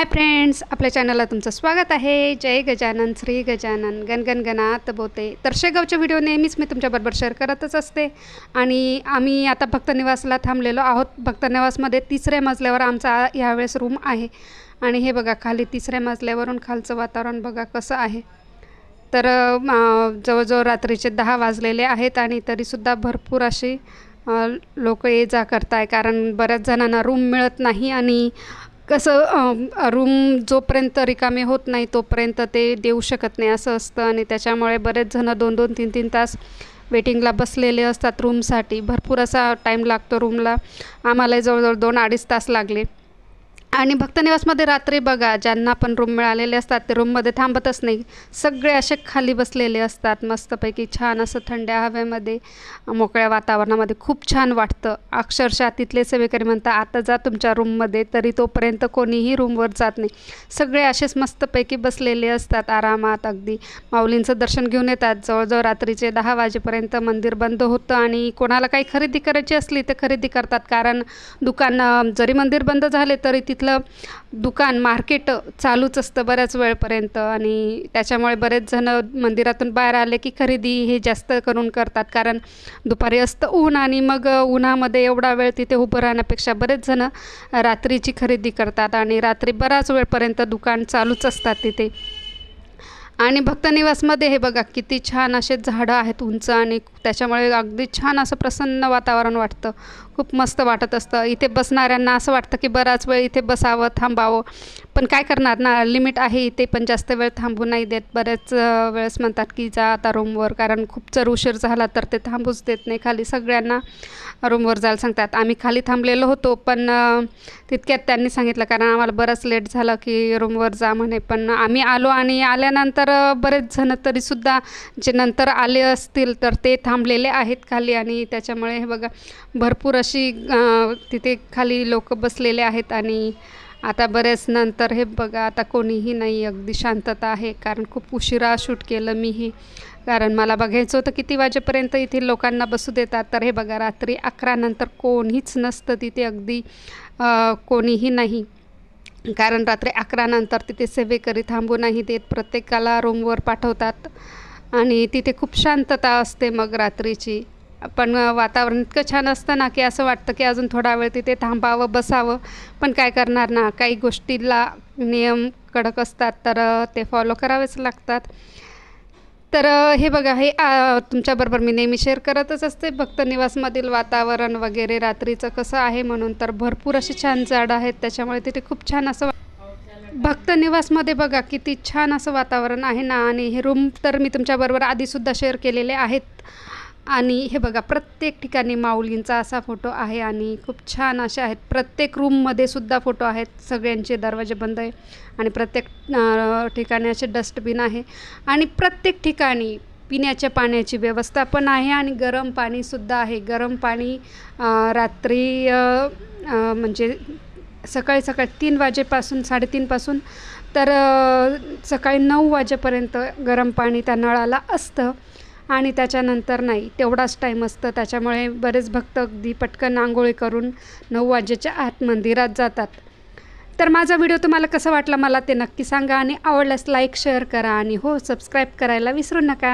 Hi friends, आपल्या चॅनलला तुमचं स्वागत आहे। जय गजानन, श्री गजानन, गणगण गणात बोते। तर शेगावचे व्हिडिओ नेहमीच मी तुमच्याबरोबर शेअर करतच असते आणि आम्ही आता भक्तनिवासला थांबलेलो आहोत। भक्तनिवासमध्ये 3ऱ्या मजल्यावर आमचा यावेळेस रूम आहे आणि हे बघा खाली 3ऱ्या मजल्यावरून खालचं वातावरण बघा कसं आहे। तर जवळजवळ रात्रीचे 10 वाजलेले आहेत आणि तरीसुद्धा भरपूर अशी लोक ये जा करताय, कारण बऱ्याच जणांना रूम मिळत नाही आणि कसं रूम जोपर्यंत रिकामे होत नाही तोपर्यंत ते देऊ शकत नाही असं असतं आणि त्याच्यामुळे बरेच जण 2-2 3-3 तास वेटिंगला बसलेले असतात रूमसाठी। भरपूर असा टाईम लागतो रूमला। आम्हाला जवळजवळ 2-2.5 तास लागले। आणि भक्तनिवासमध्ये रात्री बघा ज्यांना पण रूम मिळालेले असतात ते रूममध्ये थांबतच नाही, सगळे असे खाली बसलेले असतात मस्तपैकी छान असं थंड्या हवेमध्ये मोकळ्या वातावरणामध्ये। खूप छान वाटतं। अक्षरशः तिथले सेवेकरी म्हणतात आता जा तुमच्या रूममध्ये, तरी तोपर्यंत कोणीही रूमवर जात नाही, सगळे असेच मस्तपैकी बसलेले असतात आरामात। अगदी माऊलींचं दर्शन घेऊन येतात। जवळजवळ रात्रीचे 10 वाजेपर्यंत मंदिर बंद होतं आणि कोणाला काही खरेदी करायची असली तर खरेदी करतात, कारण दुकान जरी मंदिर बंद झाले तरी तिथलं दुकान मार्केट चालूच असतं बऱ्याच वेळपर्यंत आणि त्याच्यामुळे बरेच जण मंदिरातून बाहेर आले की खरेदी हे जास्त करून करतात, कारण दुपारी असतं ऊन आणि मग उन्हामध्ये एवढा वेळ तिथे उभं राहण्यापेक्षा बरेच जण रात्रीची खरेदी करतात आणि रात्री बराच वेळपर्यंत दुकान चालूच असतात तिथे। आणि भक्तनिवासमध्ये हे बघा किती छान असे झाडं आहेत उंच आणि त्याच्यामुळे अगदी छान असं प्रसन्न वातावरण वाटतं। खूप मस्त वाटत असतं। इथे बसणाऱ्यांना असं वाटतं की बराच वेळ इथे बसावं थांबावं, पण काय करणार ना, लिमिट आहे इथे, पण जास्त वेळ थांबू नाही देत। बऱ्याच वेळेस म्हणतात की जा आता रूमवर, कारण खूप जर उशीर झाला तर ते थांबूच देत नाही, खाली सगळ्यांना रूमवर जायला सांगतात। आम्ही खाली थांबलेलो होतो पण तितक्यात त्यांनी सांगितलं, कारण आम्हाला बरंच लेट झालं की रूमवर जा म्हणे, पण आम्ही आलो आणि आल्यानंतर बरेच जण तरीसुद्धा जे नंतर आले असतील तर ते थांबलेले आहेत खाली आणि त्याच्यामुळे हे बघा भरपूर अशी तिथे खाली लोक बसलेले आहेत आणि आता बरेच नंतर हे बघा आता कोणीही नाही, अगदी शांतता आहे, कारण खूप उशिरा शूट केलं मी हे, कारण मला बघायचं होतं किती वाजेपर्यंत इथे लोकांना बसू देतात। तर हे बघा रात्री 11 नंतर कोणीच नसतं तिथे, अगदी कोणीही नाही, कारण रात्री 11 नंतर तिथे सेवेकरी थांबू नाही देत, प्रत्येकाला रूमवर पाठवतात आणि तिथे खूप शांतता असते मग रात्रीची। पण वातावरण इतकं छान असतं ना की असं वाटतं की अजून थोडा वेळ तिथे थांबावं बसावं, पण काय करणार ना, काही गोष्टीला नियम कडक असतात तर ते फॉलो करावेच लागतात। तर हे बघा हे तुमच्याबरोबर मी नेहमी शेअर करतच असते भक्तनिवासमधील वातावरण वगैरे रात्रीचं कसं आहे म्हणून। तर भरपूर अशी छान झाडं आहेत त्याच्यामुळे तिथे खूप छान असं भक्तनिवासमध्ये बघा किती छान असं वातावरण आहे ना। आणि हे रूम तर मी तुमच्याबरोबर आधीसुद्धा शेअर केलेले आहेत आणि हे बघा प्रत्येक ठिकाणी माऊलींचा असा फोटो आहे आणि खूप छान असे आहेत। प्रत्येक रूममध्ये सुद्धा फोटो आहेत, सगळ्यांचे दरवाजे बंद आहे आणि प्रत्येक ठिकाणी असे डस्टबिन आहे आणि प्रत्येक ठिकाणी पिण्याच्या पाण्याची व्यवस्था पण आहे आणि गरम पाणीसुद्धा आहे। गरम पाणी रात्री म्हणजे सकाळी 3 वाजेपासून 3:30 पासून तर सकाळी 9 वाजेपर्यंत गरम पाणी त्या नळाला असतं आणि त्याच्यानंतर नाही, तेवढाच टाईम असतं। त्याच्यामुळे बरेच भक्त अगदी पटकन आंघोळी करून 9 वाजेच्या आत मंदिरात जातात। तर माझा व्हिडिओ तुम्हाला कसा वाटला मला ते नक्की सांगा आणि आवडल्यास लाईक शेअर करा आणि हो सबस्क्राईब करायला विसरू नका।